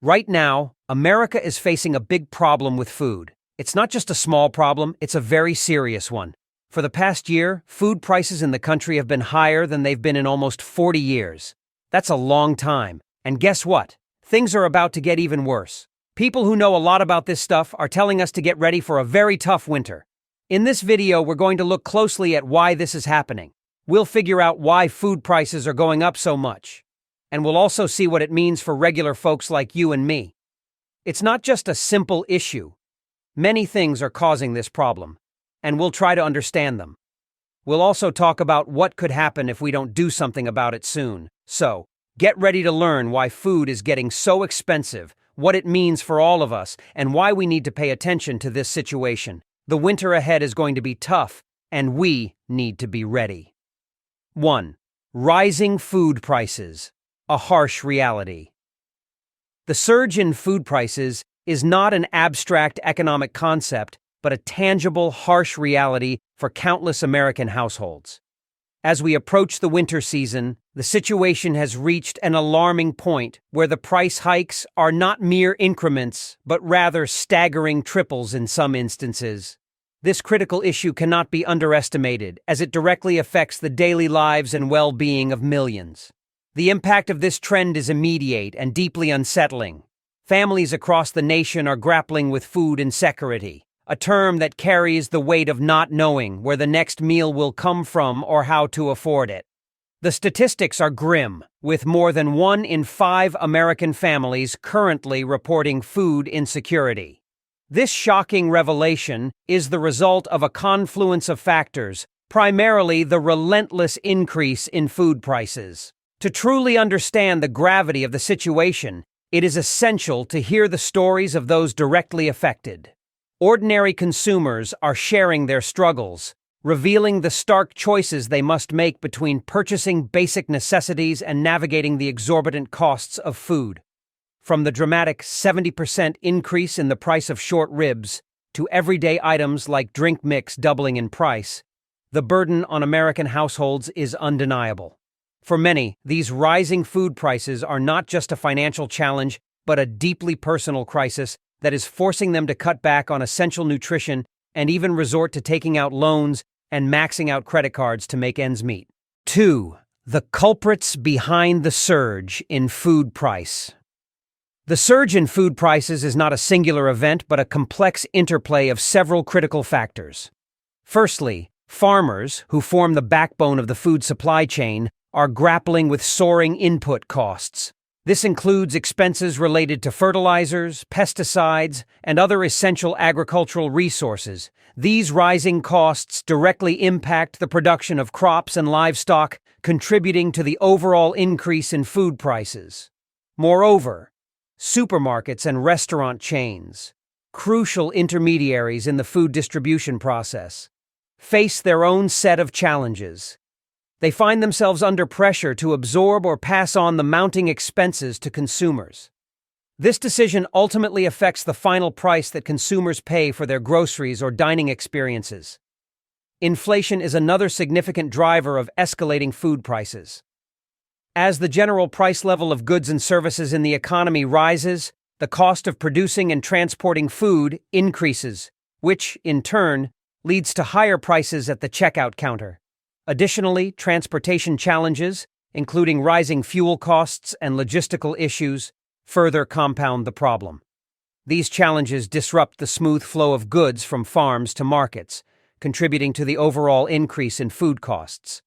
Right now, America is facing a big problem with food. It's not just a small problem, it's a very serious one. For the past year, food prices in the country have been higher than they've been in almost 40 years. That's a long time. And guess what? Things are about to get even worse. People who know a lot about this stuff are telling us to get ready for a very tough winter. In this video, we're going to look closely at why this is happening. We'll figure out why food prices are going up so much. And we'll also see what it means for regular folks like you and me. It's not just a simple issue. Many things are causing this problem, and we'll try to understand them. We'll also talk about what could happen if we don't do something about it soon. So, get ready to learn why food is getting so expensive, what it means for all of us, and why we need to pay attention to this situation. The winter ahead is going to be tough, and we need to be ready. 1. Rising food prices. A harsh reality. The surge in food prices is not an abstract economic concept, but a tangible, harsh reality for countless American households. As we approach the winter season, the situation has reached an alarming point where the price hikes are not mere increments, but rather staggering triples in some instances. This critical issue cannot be underestimated, as it directly affects the daily lives and well-being of millions. The impact of this trend is immediate and deeply unsettling. Families across the nation are grappling with food insecurity, a term that carries the weight of not knowing where the next meal will come from or how to afford it. The statistics are grim, with more than 1 in 5 American families currently reporting food insecurity. This shocking revelation is the result of a confluence of factors, primarily the relentless increase in food prices. To truly understand the gravity of the situation, it is essential to hear the stories of those directly affected. Ordinary consumers are sharing their struggles, revealing the stark choices they must make between purchasing basic necessities and navigating the exorbitant costs of food. From the dramatic 70% increase in the price of short ribs to everyday items like drink mix doubling in price, the burden on American households is undeniable. For many, these rising food prices are not just a financial challenge, but a deeply personal crisis that is forcing them to cut back on essential nutrition and even resort to taking out loans and maxing out credit cards to make ends meet. 2. The culprits behind the surge in food price. The surge in food prices is not a singular event, but a complex interplay of several critical factors. Firstly, farmers, who form the backbone of the food supply chain, are grappling with soaring input costs. This includes expenses related to fertilizers, pesticides, and other essential agricultural resources. These rising costs directly impact the production of crops and livestock, contributing to the overall increase in food prices. Moreover, supermarkets and restaurant chains, crucial intermediaries in the food distribution process, face their own set of challenges. They find themselves under pressure to absorb or pass on the mounting expenses to consumers. This decision ultimately affects the final price that consumers pay for their groceries or dining experiences. Inflation is another significant driver of escalating food prices. As the general price level of goods and services in the economy rises, the cost of producing and transporting food increases, which, in turn, leads to higher prices at the checkout counter. Additionally, transportation challenges, including rising fuel costs and logistical issues, further compound the problem. These challenges disrupt the smooth flow of goods from farms to markets, contributing to the overall increase in food costs.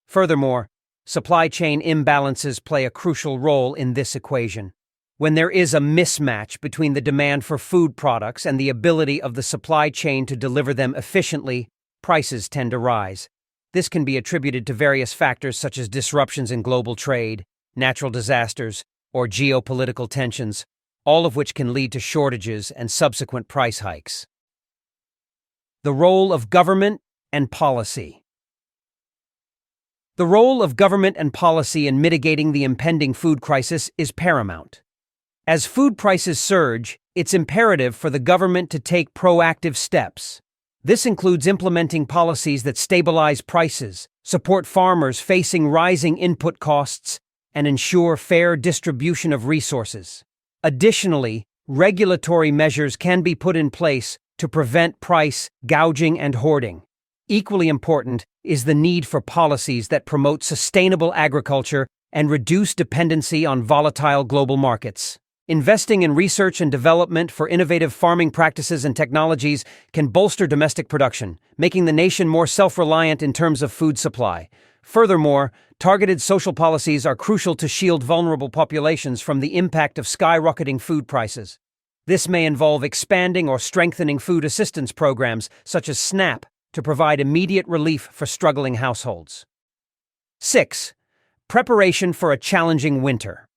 Furthermore, supply chain imbalances play a crucial role in this equation. When there is a mismatch between the demand for food products and the ability of the supply chain to deliver them efficiently, prices tend to rise. This can be attributed to various factors such as disruptions in global trade, natural disasters, or geopolitical tensions, all of which can lead to shortages and subsequent price hikes. The role of government and policy. The role of government and policy in mitigating the impending food crisis is paramount. As food prices surge, it's imperative for the government to take proactive steps. This includes implementing policies that stabilize prices, support farmers facing rising input costs, and ensure fair distribution of resources. Additionally, regulatory measures can be put in place to prevent price gouging and hoarding. Equally important is the need for policies that promote sustainable agriculture and reduce dependency on volatile global markets. Investing in research and development for innovative farming practices and technologies can bolster domestic production, making the nation more self-reliant in terms of food supply. Furthermore, targeted social policies are crucial to shield vulnerable populations from the impact of skyrocketing food prices. This may involve expanding or strengthening food assistance programs, such as SNAP, to provide immediate relief for struggling households. 6. Preparation for a challenging winter.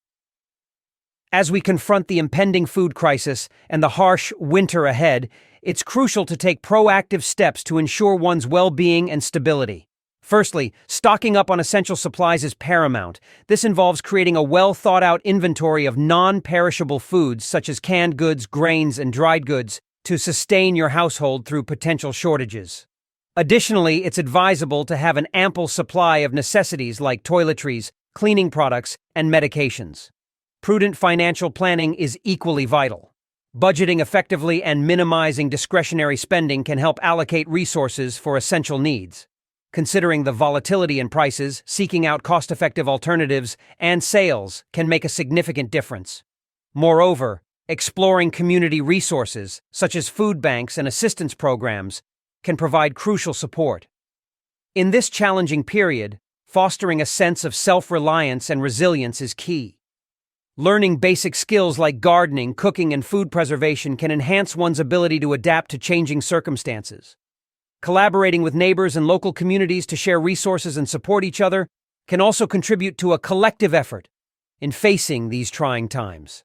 As we confront the impending food crisis and the harsh winter ahead, it's crucial to take proactive steps to ensure one's well-being and stability. Firstly, stocking up on essential supplies is paramount. This involves creating a well-thought-out inventory of non-perishable foods such as canned goods, grains, and dried goods to sustain your household through potential shortages. Additionally, it's advisable to have an ample supply of necessities like toiletries, cleaning products, and medications. Prudent financial planning is equally vital. Budgeting effectively and minimizing discretionary spending can help allocate resources for essential needs. Considering the volatility in prices, seeking out cost-effective alternatives and sales can make a significant difference. Moreover, exploring community resources, such as food banks and assistance programs, can provide crucial support. In this challenging period, fostering a sense of self-reliance and resilience is key. Learning basic skills like gardening, cooking, and food preservation can enhance one's ability to adapt to changing circumstances. Collaborating with neighbors and local communities to share resources and support each other can also contribute to a collective effort in facing these trying times.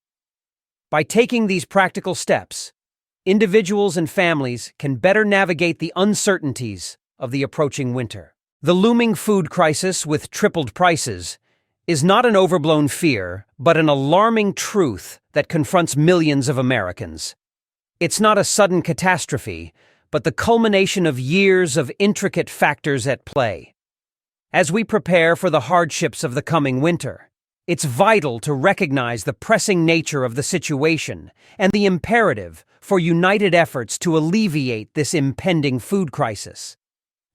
By taking these practical steps, individuals and families can better navigate the uncertainties of the approaching winter. The looming food crisis with tripled prices is not an overblown fear, but an alarming truth that confronts millions of Americans. It's not a sudden catastrophe, but the culmination of years of intricate factors at play. As we prepare for the hardships of the coming winter, it's vital to recognize the pressing nature of the situation and the imperative for united efforts to alleviate this impending food crisis.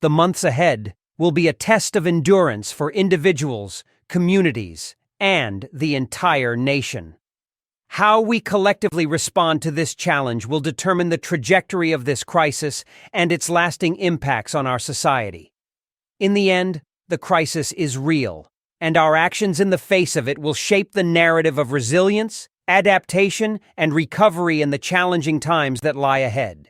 The months ahead will be a test of endurance for individuals, communities, and the entire nation. How we collectively respond to this challenge will determine the trajectory of this crisis and its lasting impacts on our society. In the end, the crisis is real, and our actions in the face of it will shape the narrative of resilience, adaptation, and recovery in the challenging times that lie ahead.